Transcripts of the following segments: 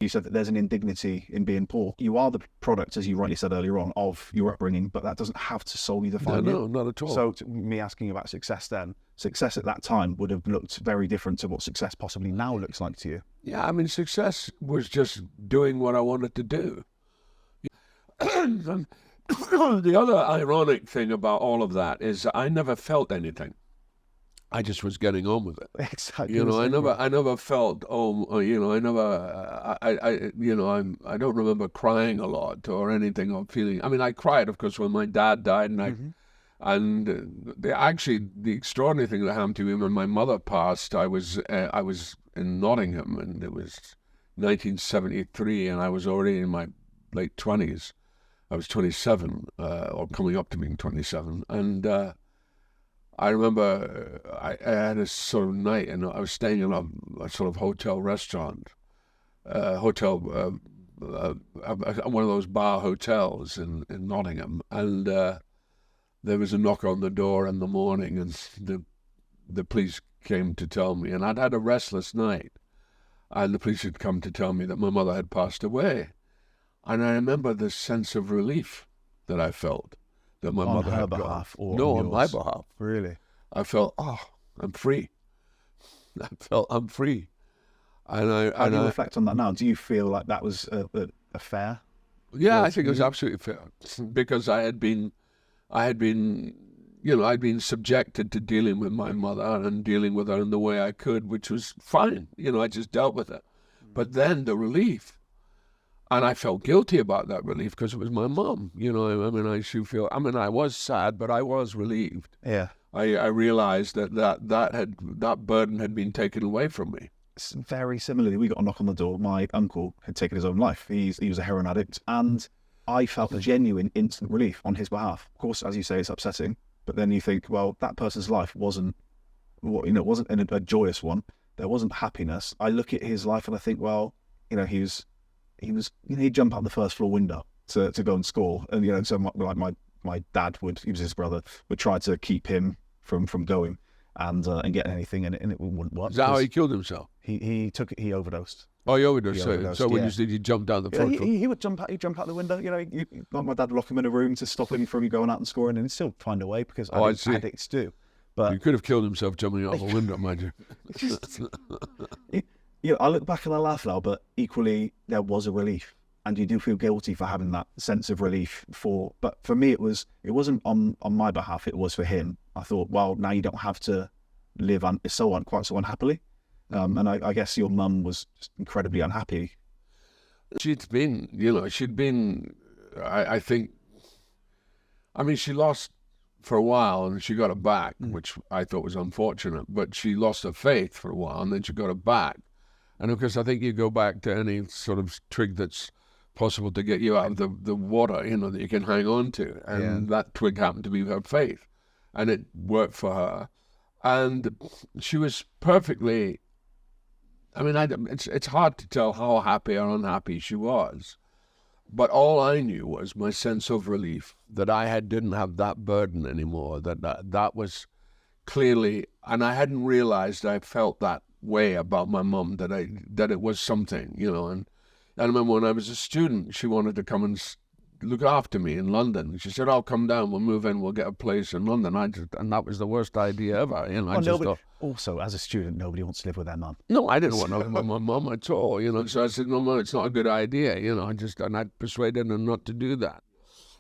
You said that there's an indignity in being poor. You are the product, as you rightly said earlier on, of your upbringing, but that doesn't have to solely define you. No, not at all. So me asking you about success then, success at that time would have looked very different to what success possibly now looks like to you. Yeah, I mean, success was just doing what I wanted to do. The other ironic thing about all of that is I never felt anything. I just was getting on with it. Exactly. You know, I never felt, I don't remember crying a lot or anything or feeling. I mean, I cried, of course, when my dad died, and the extraordinary thing that happened to me when my mother passed, I was in Nottingham, and it was 1973, and I was already in my late 20s. I was 27, or coming up to being 27, and I remember I had a sort of night, and I was staying in a sort of hotel restaurant, one of those bar hotels in Nottingham, and there was a knock on the door in the morning, and the police came to tell me, and I'd had a restless night, and the police had come to tell me that my mother had passed away. And I remember this sense of relief that I felt that my mother had gone. On her behalf or no, on on my yours? behalf. Really? I felt, I'm free. I felt I'm free. And How do you reflect on that now? Do you feel like that was a fair? Yeah, I think it was absolutely fair, because I'd been subjected to dealing with my mother and dealing with her in the way I could, which was fine. I just dealt with it. But then the relief. And I felt guilty about that relief because it was my mom. I was sad, but I was relieved. Yeah. I realized that burden had been taken away from me. Very similarly, we got a knock on the door. My uncle had taken his own life. He was a heroin addict, and I felt a genuine instant relief on his behalf. Of course, as you say, it's upsetting, but then you think, well, that person's life wasn't a joyous one. There wasn't happiness. I look at his life and I think, well, he'd jump out the first floor window to go and score, and so my dad he was his brother, would try to keep him from going and getting anything, and it wouldn't work. Is that how he killed himself? He overdosed. Oh, he overdosed. So when yeah. you said he jumped down the front, he would jump out the window. My dad would lock him in a room to stop him from going out and scoring, and he'd still find a way because addicts do. But he could have killed himself jumping out of a window, mind you. I look back and I laugh now, but equally there was a relief, and you do feel guilty for having that sense of relief but for me it wasn't on my behalf, it was for him. I thought, well, now you don't have to live quite so unhappily, and I guess your mum was just incredibly unhappy. She'd been, I think, she lost for a while and she got it back, which I thought was unfortunate, but she lost her faith for a while and then she got it back. And of course, I think you go back to any sort of twig that's possible to get you out of the water, that you can hang on to. And that twig happened to be her faith. And it worked for her. And she was perfectly, it's hard to tell how happy or unhappy she was. But all I knew was my sense of relief that I didn't have that burden anymore, that was clearly, and I hadn't realized I felt that way about my mum, that it was something, and I remember when I was a student, she wanted to come and look after me in London. She said, "I'll come down, we'll move in, we'll get a place in London." And that was the worst idea ever. Also, as a student, nobody wants to live with their mum. No, I didn't want to live with my mum at all. So I said, "No, it's not a good idea." And I persuaded her not to do that.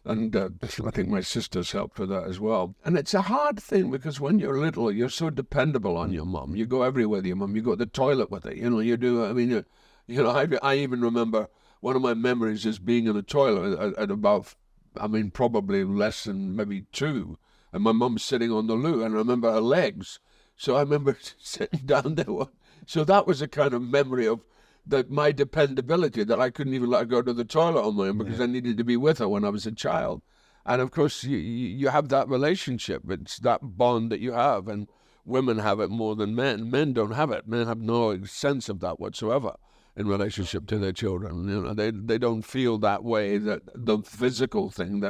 And I think my sisters helped with that as well. And it's a hard thing because when you're little, you're so dependable on your mum. You go everywhere with your mum. You go to the toilet with her. You do. I even remember one of my memories is being in a toilet at about, probably less than maybe 2. And my mum's sitting on the loo, and I remember her legs. So I remember sitting down there. So that was a kind of memory of my dependability, that I couldn't even let her go to the toilet on my own because I needed to be with her when I was a child. And of course, you have that relationship. It's that bond that you have, and women have it more than men. Men don't have it. Men have no sense of that whatsoever in relationship to their children. They don't feel that way, that the physical thing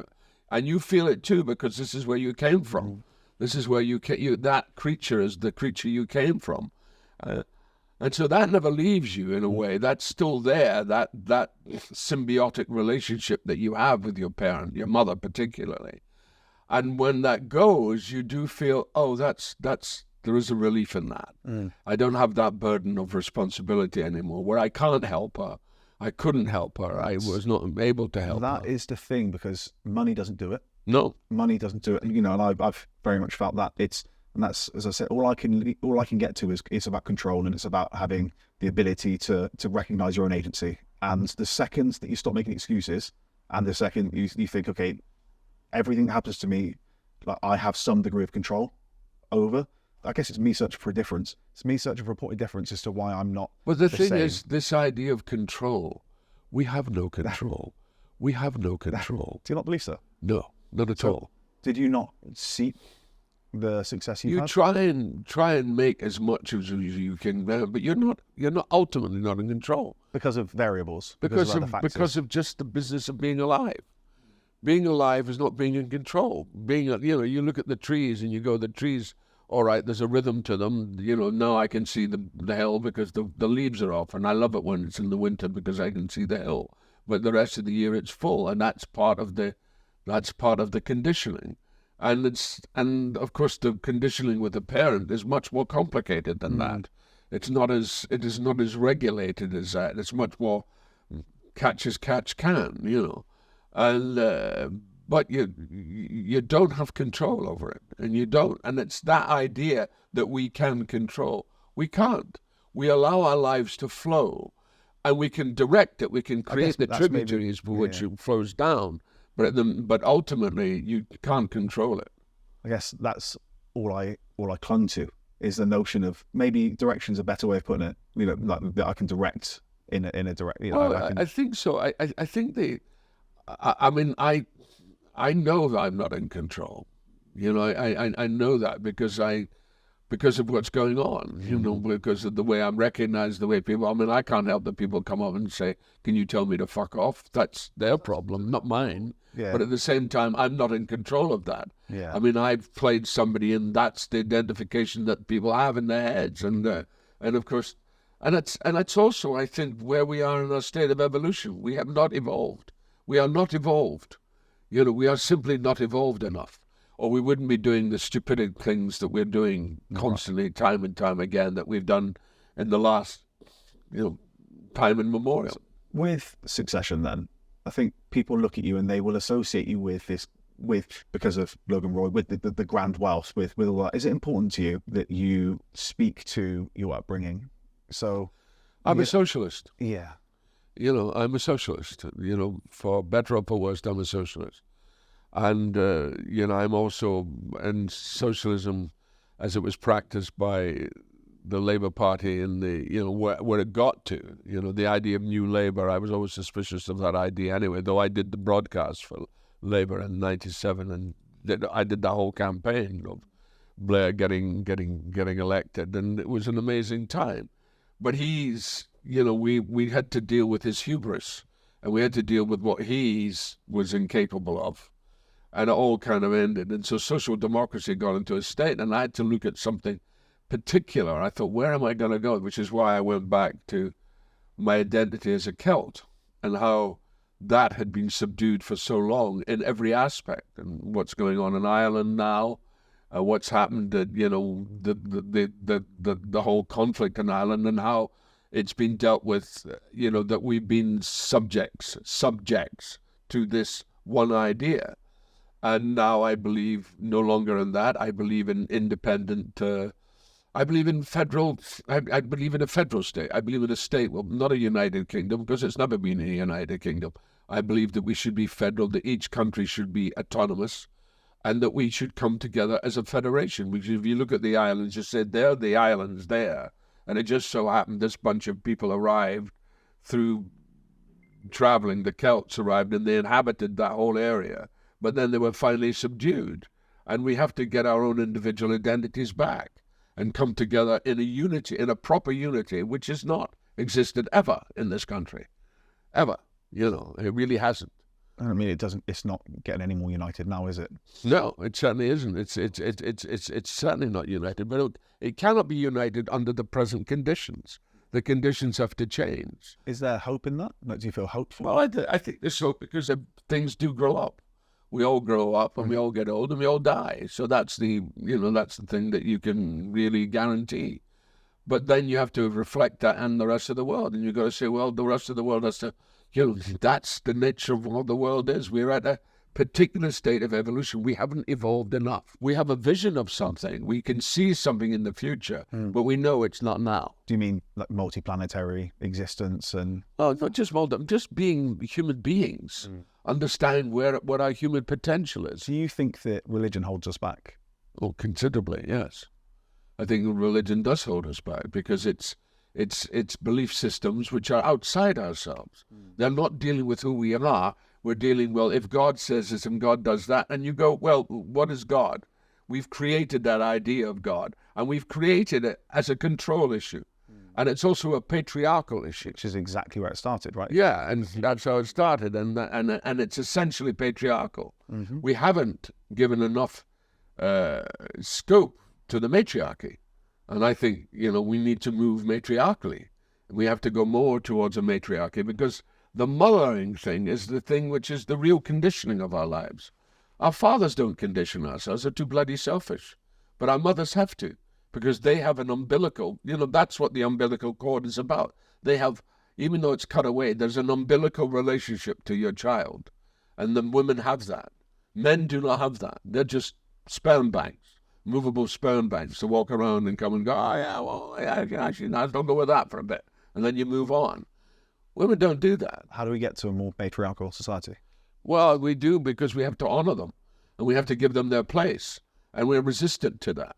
and you feel it too, because this is where you came from. This is where that creature is the creature you came from. And so that never leaves you in a way. That's still there, that symbiotic relationship that you have with your parent, your mother particularly. And when that goes, you do feel, oh, there is a relief in that. I don't have that burden of responsibility anymore, where I can't help her. I couldn't help her. I was not able to help her. That is the thing, because money doesn't do it. No. Money doesn't do it. And I've very much felt that. And that's, as I said, all I can get to is it's about control, and it's about having the ability to recognize your own agency. And the second that you stop making excuses, and the second you think, okay, everything that happens to me, like, I have some degree of control over. I guess it's me searching for a difference. It's me searching for a point of difference as to why I'm not. But the thing same. is, this idea of control, we have no control. We have no control. Do you not believe so? No, not at all. Did you not seek the success you've You had? try and make as much as you can, but you're not ultimately not in control Because of variables. because of other factors. because of just the business of being alive. Being alive is not being in control. You look at the trees and you go, the trees, all right, there's a rhythm to them. Now I can see the hill because the leaves are off, and I love it when it's in the winter because I can see the hill. But the rest of the year it's full, and that's part of the conditioning. And of course the conditioning with a parent is much more complicated than that. It is not as regulated as that. It's much more catch as catch can, and but you don't have control over it, and you don't. And it's that idea that we can control. We can't. We allow our lives to flow, and we can direct it. We can create the tributaries for which it flows down. But ultimately, you can't control it. I guess that's all I clung to, is the notion of maybe direction's a better way of putting it. Like that I can direct in a direct. I think so. I think I know that I'm not in control. I know that because of what's going on, because of the way I'm recognized, the way people, I can't help that people come up and say, can you tell me to fuck off? That's their problem, not mine. Yeah. But at the same time, I'm not in control of that. Yeah. I've played somebody, and that's the identification that people have in their heads. And of course, and it's also, I think, where we are in our state of evolution. We have not evolved. We are not evolved. We are simply not evolved enough. Or we wouldn't be doing the stupid things that we're doing constantly, time and time again, that we've done in the last, time immemorial. With succession, then, I think people look at you and they will associate you with this, because of Logan Roy, with the grand wealth, with all that. Is it important to you that you speak to your upbringing? So, I'm a socialist. Yeah. I'm a socialist. For better or for worse, I'm a socialist. And, I'm also in socialism as it was practiced by the Labour Party in where it got to, the idea of new Labour. I was always suspicious of that idea anyway, though I did the broadcast for Labour in '97, and I did the whole campaign of Blair getting elected, and it was an amazing time. But we had to deal with his hubris, and we had to deal with what he was incapable of. And it all kind of ended. And so social democracy got into a state, and I had to look at something particular. I thought, where am I going to go? Which is why I went back to my identity as a Celt, and how that had been subdued for so long in every aspect, and what's going on in Ireland now, what's happened, the whole conflict in Ireland, and how it's been dealt with, that we've been subjects to this one idea. And now I believe no longer in that. I believe in independent. I believe in federal. I believe in a federal state. I believe in a state, well, not a United Kingdom, because it's never been a United Kingdom. I believe that we should be federal, that each country should be autonomous, and that we should come together as a federation. Because if you look at the islands, you said there are the islands there, and it just so happened this bunch of people arrived through traveling. The Celts arrived, and they inhabited that whole area. But then they were finally subdued, and we have to get our own individual identities back and come together in a unity, in a proper unity, which has not existed ever in this country, ever. It really hasn't. It doesn't. It's not getting any more united now, is it? No, it certainly isn't. It's certainly not united. But it cannot be united under the present conditions. the conditions have to change. Is there hope in that? Like, do you feel hopeful? Well, I think there's hope because things do grow up. We all grow up and we all get old and we all die. So that's the thing that you can really guarantee. But then you have to reflect that and the rest of the world. And you've got to say, well, the rest of the world has to, that's the nature of what the world is. We're at a particular state of evolution. We haven't evolved enough. We have a vision of something. We can see something in the future, but we know it's not now. Do you mean like multi-planetary existence and... Oh, not just just being human beings. Understand what our human potential is. Do you think that religion holds us back? Oh, considerably, yes. I think religion does hold us back because it's belief systems which are outside ourselves. They're not dealing with who we are. We're dealing, well, if God says this and God does that, and you go, well, what is God? We've created that idea of God, and we've created it as a control issue. And it's also a patriarchal issue. Which is exactly where it started, right? Yeah, and that's how it started, and it's essentially patriarchal. We haven't given enough scope to the matriarchy. And I think, we need to move matriarchally. We have to go more towards a matriarchy because the mothering thing is the thing which is the real conditioning of our lives. Our fathers don't condition ourselves. They're too bloody selfish. But our mothers have to because they have an umbilical. That's what the umbilical cord is about. They have, even though it's cut away, there's an umbilical relationship to your child. And the women have that. Men do not have that. They're just sperm banks, movable sperm banks to walk around and come and go, oh, yeah, well, actually, no, don't go with that for a bit. And then you move on. Women don't do that. How do we get to a more patriarchal society? Well, we do because we have to honor them and we have to give them their place. And we're resistant to that.